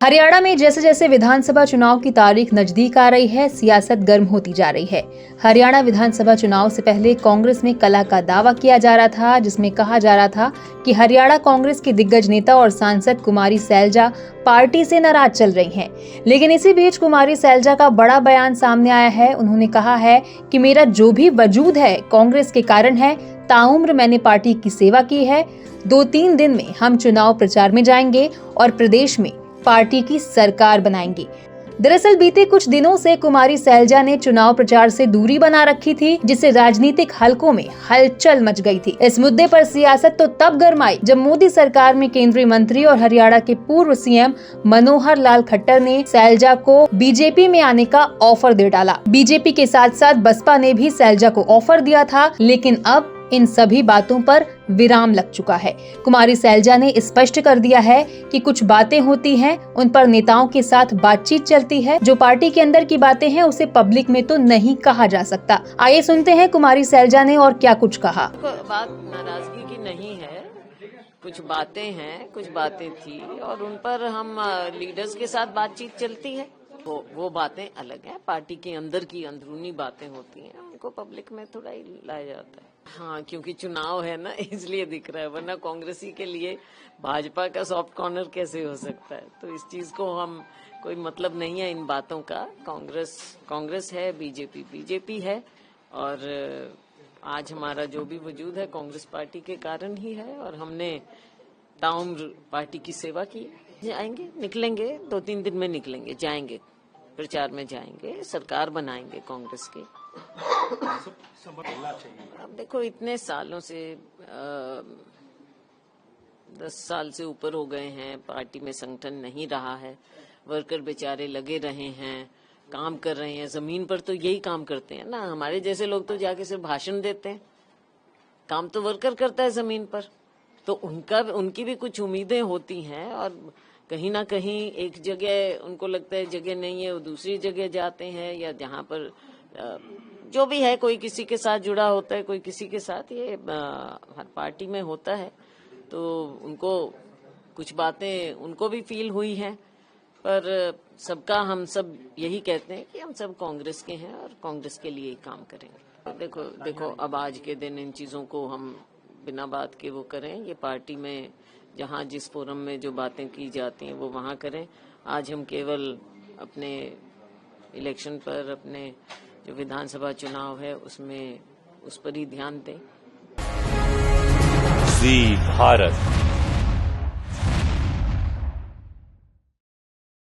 हरियाणा में जैसे जैसे विधानसभा चुनाव की तारीख नजदीक आ रही है, सियासत गर्म होती जा रही है। हरियाणा विधानसभा चुनाव से पहले कांग्रेस में कला का दावा किया जा रहा था, जिसमें कहा जा रहा था कि हरियाणा कांग्रेस की दिग्गज नेता और सांसद कुमारी सैलजा पार्टी से नाराज चल रही हैं। लेकिन इसी बीच कुमारी सैलजा का बड़ा बयान सामने आया है। उन्होंने कहा है कि मेरा जो भी वजूद है कांग्रेस के कारण है। ताउम्र मैंने पार्टी की सेवा की है। 2-3 दिन में हम चुनाव प्रचार में जाएंगे और प्रदेश में पार्टी की सरकार बनाएंगे। दरअसल बीते कुछ दिनों से कुमारी सैलजा ने चुनाव प्रचार से दूरी बना रखी थी, जिससे राजनीतिक हलकों में हलचल मच गई थी। इस मुद्दे पर सियासत तो तब गर्माई जब मोदी सरकार में केंद्रीय मंत्री और हरियाणा के पूर्व सीएम मनोहर लाल खट्टर ने सैलजा को बीजेपी में आने का ऑफर दे डाला। बीजेपी के साथ साथ बसपा ने भी सैलजा को ऑफर दिया था, लेकिन अब इन सभी बातों पर विराम लग चुका है। कुमारी सैलजा ने स्पष्ट कर दिया है कि कुछ बातें होती हैं, उन पर नेताओं के साथ बातचीत चलती है। जो पार्टी के अंदर की बातें हैं उसे पब्लिक में तो नहीं कहा जा सकता। आइए सुनते हैं कुमारी सैलजा ने और क्या कुछ कहा। बात नाराजगी की नहीं है, कुछ बातें हैं, कुछ बातें थी और उन पर हम लीडर्स के साथ बातचीत चलती है। वो बातें अलग हैं, पार्टी के अंदर की अंदरूनी बातें होती हैं, उनको पब्लिक में थोड़ा ही लाया जाता है। हाँ, क्योंकि चुनाव है ना, इसलिए दिख रहा है, वरना कांग्रेसी के लिए भाजपा का सॉफ्ट कॉर्नर कैसे हो सकता है। तो इस चीज को हम कोई मतलब नहीं है इन बातों का। कांग्रेस है, बीजेपी है और आज हमारा जो भी वजूद है कांग्रेस पार्टी के कारण ही है और हमने ताउम्र पार्टी की सेवा की। आएंगे, निकलेंगे, 2-3 दिन में निकलेंगे, जाएंगे प्रचार में, जाएंगे, सरकार बनाएंगे कांग्रेस के। अब देखो, इतने सालों से 10 साल से ऊपर हो गए हैं, पार्टी में संगठन नहीं रहा है, वर्कर बेचारे लगे रहे हैं, काम कर रहे हैं। जमीन पर तो यही काम करते हैं ना, हमारे जैसे लोग तो जाके सिर्फ भाषण देते हैं, काम तो वर्कर करता है जमीन पर। तो उनकी भी कुछ उम्मीदें होती हैं और कहीं ना कहीं एक जगह उनको लगता है जगह नहीं है, वो दूसरी जगह जाते हैं, या जहाँ पर जो भी है, कोई किसी के साथ जुड़ा होता है, कोई किसी के साथ, ये हर पार्टी में होता है। तो उनको कुछ बातें उनको भी फील हुई हैं, पर हम सब यही कहते हैं कि हम सब कांग्रेस के हैं और कांग्रेस के लिए ही काम करेंगे। देखो अब आज के दिन इन चीजों को हम बिना बात के वो करें, ये पार्टी में जहाँ जिस फोरम में जो बातें की जाती हैं वो वहाँ करें। आज हम केवल अपने इलेक्शन पर, अपने जो विधानसभा चुनाव है उसमें उस पर ही ध्यान दें। जी भारत।